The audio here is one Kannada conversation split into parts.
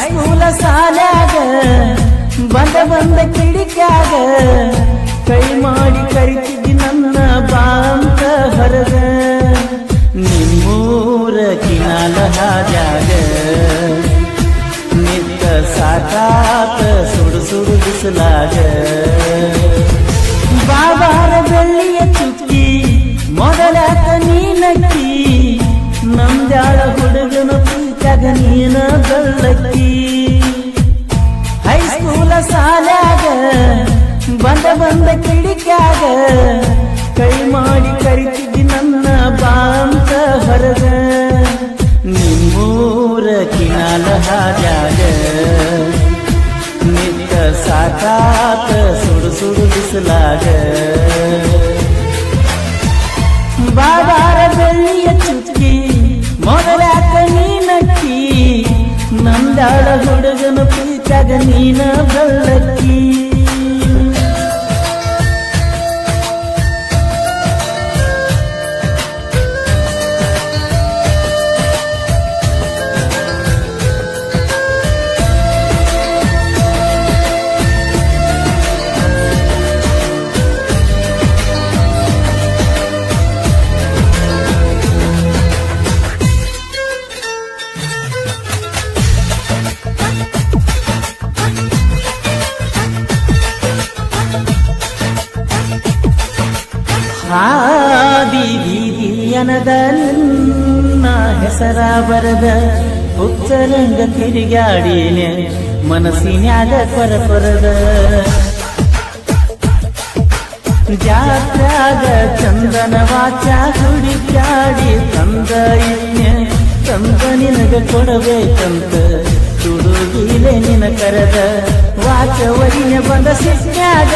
ಹೈಸ್ಕೂಲ ಸಾಲ್ಯಾಗ ಬಂದ ಕಿಡಿಕ್ಯಾಗ ಕೈ ಮಾಡಿ ಕರಿತಿದ್ದಿ ನನ್ನ ಬಾಂತ ಹೊರಗ ನಿಮ್ಮೂರ ಕಿನಾಲ ಹಾದ್ಯಾಗ ನಿಂತ ಸಾಕಾತ ಸುಡು ಸುಡು ಬಿಸಲಾಗ ಬಾಬಾರ ಬೆಳ್ಳಿಯ ಚುಕ್ಕಿ ಮೊದಲಾತ ನೀನಕ್ಕಿ ನಮ್ದ್ಯಾಳ ಹುಡುಗನ ಪ್ರೀತ್ಯಾಗ ನೀನ ಬೆಳ್ಳಕ್ಕಿ ಹೈಸ್ಕೂಲ ಸಾಲ್ಯಾಗ ಬಂದ ಕಿಡಿಕ್ಯಾಗ ಕೈ ಮಾಡಿ ಕರಿತಿದ್ದಿ ನನ್ನ ಬಾಂತ ಹೊರಗ ನಿಮ್ಮೂರ ಕಿನಾಲ ಹಾದ್ಯಾಗ ನಿಂತ ಸಾಕಾತ ಸುಡು ಸುಡು ಬಿಸಲಾಗ ಬಾಬಾರ ಬೆಳ್ಳಿಯ ಚುಕ್ಕಿ ಮೊದಲಾಕ ನೀನಕ್ಕಿ ನಂದಾಳ ಹುಡುಗನ ಪ್ರೀತ್ಯಾಗ ನೀನ ಬೆಳ್ಳಕ್ಕಿ ಹಾದಿ ಬೀದಿಯನದ ನಿನ್ನ ಹೆಸರ ಬರದ ಹುಚ್ಚರಂಗ ತಿರುಗಾಡಿನೆ ಮನಸ್ಸಿನ್ಯಾಗ ಕೊರಪರದ ಜಾತ್ಯಾಗ ಚಂದನ ವಾಚ ಹುಡುಕಾಡಿ ತಂದ ಇನ್ಯ ತಂದ ನಿನಗ ಕೊಡಬೇಕಂತ ತುಡುಗಿಲೆ ನಿನ ಕರದ ವಾಚ ವರಿನ ಬಂದ ಸಿಟ್ನ್ಯಾಗ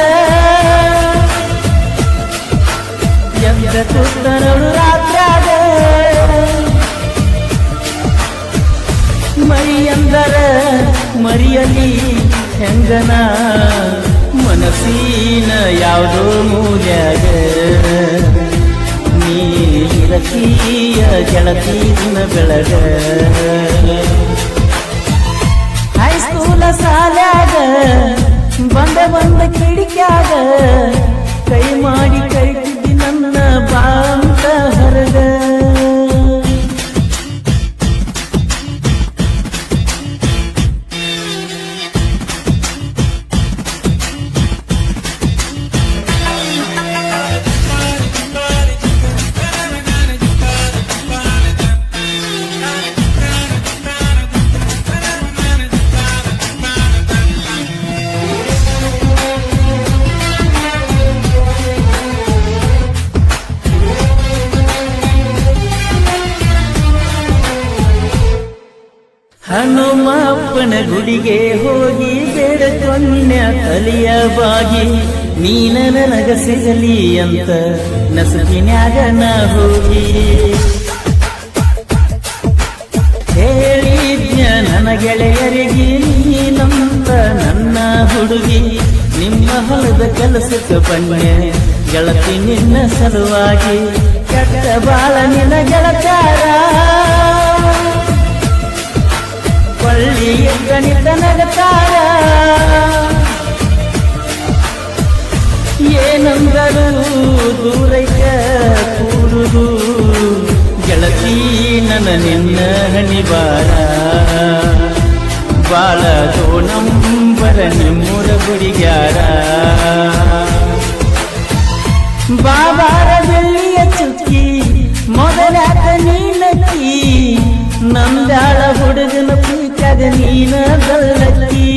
ಎಂದ ತುತ್ತನಳು ರಾತ್ರ್ಯಾಗ ಮರಿಯಂದರ ಮರಿಯಲಿ ಹೆಂಗನ ಮನಸ್ಸಿನ ಯಾವುದೋ ಮೂಲ್ಯಾಗ ನೀರತೀಯ ಗೆಳತೀನ ಬೆಳಗ ಹೈಸ್ಕೂಲ ಸಾಲ್ಯಾಗ ಬಂದ ಕಿಡಿಕ್ಯಾಗ ಕೈ ಮಾಡಿ ಕರಿತಿದ್ದಿ ನನ್ನ ಬಾಂತ ಹೊರಗ ಹನುಮಪ್ಪನ ಗುಡಿಗೆ ಹೋಗಿ ಬೇಡಕೊಂಡ್ಯ ತಲಿಯ ಬಾಗಿ ನೀನ ನನಗ ಸಿಗಲಿ ಅಂತ ನಸುಕಿನ್ಯಾಗ ನಾ ಹೋಗಿ ಹೇಳಿದ್ಯ ನನ್ನ ಗೆಳೆಯರಿಗೆ ನೀನಂತ ನನ್ನ ಹುಡುಗಿ ನಿಮ್ಮ ಹೊಲದ ಕೆಲಸಕ್ಕೆ ಬನ್ನೆ ಗೆಳತಿ ನಿನ್ನ ಸಲುವಾಗಿ ಕೆಟ್ಟ ಬಾಳ ನಿನ್ನ ಗೆಳತಾರ ಪಳ್ಳಿಯ ಗಣಿತ ನಗತಾರ ಏನಂದರು ದೂರೈಕ ಕೂಡುದು ಗೆಳತಿ ನನ್ನ ನಿನ್ನ ಹಣಿಬಾರ ಬಾಳ ದೋಣಂಬರ ನಿಮ್ಮೂರ ಗುಡಿಗ್ಯಾರ ಬಾಬಾರ ಬೆಳ್ಳಿಯ ಚುಕ್ಕಿ ಮೊದಲಾಕ ನೀನಕ್ಕಿ ನಂದಾಳ ಹುಡುಗನ ಪ್ರೀತ್ಯಾಗ ನೀನ ಬೆಳ್ಳಕ್ಕಿ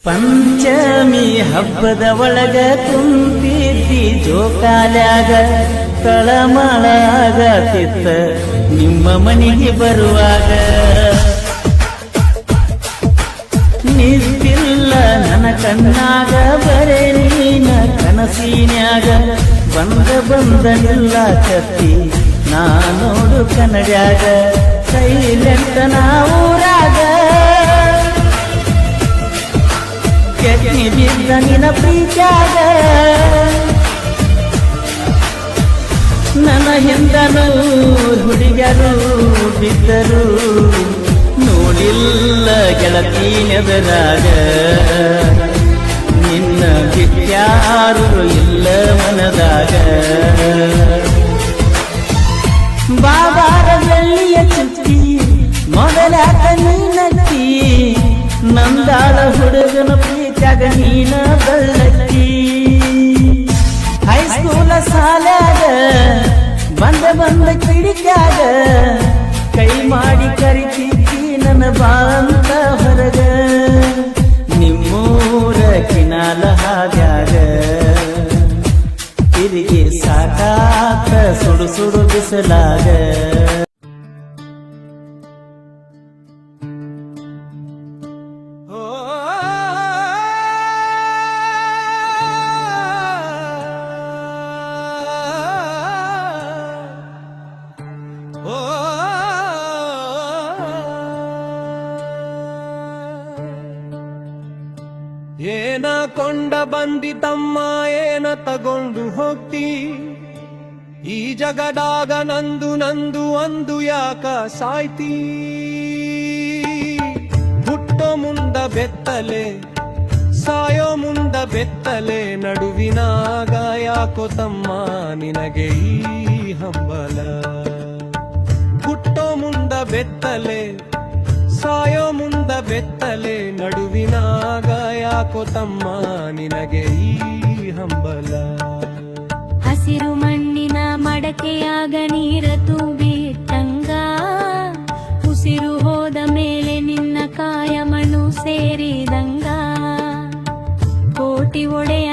ಪಂಚಮಿ ಹಬ್ಬದ ಒಳಗ ತುಂಬಿದ್ದಿ ಜೋಕಾಲ್ಯಾಗ ತಳಮಳ ಆಗತಿತ್ತ ನಿಮ್ಮ ಮನೆಗೆ ಬರುವಾಗ. ನಿಂತಿಲ್ಲ ನನ್ನ ಕಣ್ಣಾಗ ಬರೇ ನೀನ ಕನಸಿನ್ಯಾಗ. ಬಂದ ಕತ್ತಿ ನಾ ನೋಡು ಕನ್ನಡ್ಯಾಗ. ಸೈಲೆಂಟ್ ನಾ ಊರಾಗ ಕೆಟ್ನಿ ಬಿದ್ದ ನಿನ್ನ ಪ್ರೀತ್ಯಾಗ. ನನ್ನ ಹಿಂದನೂ ಹುಡುಗರು ಬಿದ್ದರು ನೋಡಿಲ್ಲ ಗೆಳತಿನೆದರಾಗ. ನಿನ್ನ ಬಿಟ್ಯಾರು ಇಲ್ಲ ಮನದಾಗ. ಬಾಬಾರ ಬೆಳ್ಳಿಯ ಚುಕ್ಕಿ ಮೊದಲಾಕ ನೀನಕ್ಕಿ. ನಂದಾಳ ಹುಡುಗನ ಪ್ರೀತ್ಯಾಗ ನೀನ ಬೆಳ್ಳಕ್ಕಿ. ಹೈಸ್ಕೂಲ ಸಾಲಾಗ ಬಂದ ಕಿಡಿಕ್ಯಾಗ. ಕೈ ಮಾಡಿ ಕರಿತಿದ್ದಿ ನನ್ನ ಬಾಂತ ಹೊರಗ. ನಿಮ್ಮೂರ ಕಿನಾಲ ಹಾದ್ಯಾಗ ತಿರುಗಿ ಸಾಕಾತ ಸುಡು ಸುಡು ಬಿಸಲಾಗ. ಏನ ಕೊಂಡ ಬಂದಿತಮ್ಮ ಏನ ತಗೊಂಡು ಹೋಗ್ತಿ. ಈ ಜಗದಾಗ ನಂದು ನಂದು ಅಂದು ಯಾಕ ಸಾಯ್ತಿ. ಹುಟ್ಟೋ ಮುಂದ ಬೆತ್ತಲೆ ಸಾಯೋ ಮುಂದ ಬೆತ್ತಲೆ. ನಡುವಿನಾಗ ಯಾಕೋ ತಮ್ಮ ನಿನಗೆ ಈ ಹಂಬಲ. ಹುಟ್ಟೋ ಮುಂದ ಬೆತ್ತಲೆ ಸಾಯೋ ಮುಂದ ಬೆತ್ತಲೆ. ನಡುವಿನಾಗ ಯಾಕೋ ತಮ್ಮ ನಿನಗೆ ಈ ಹಂಬಲ. ಹಸಿರು ಮಣ್ಣಿನ ಮಡಕೆಯಾಗ ನೀರ ತುಂಬಿಟ್ಟಂಗ. ಉಸಿರು ಹೋದ ಮೇಲೆ ನಿನ್ನ ಕಾಯ ಮಣ್ಣು ಸೇರಿದಂಗ. ಕೋಟಿ ಒಡೆಯ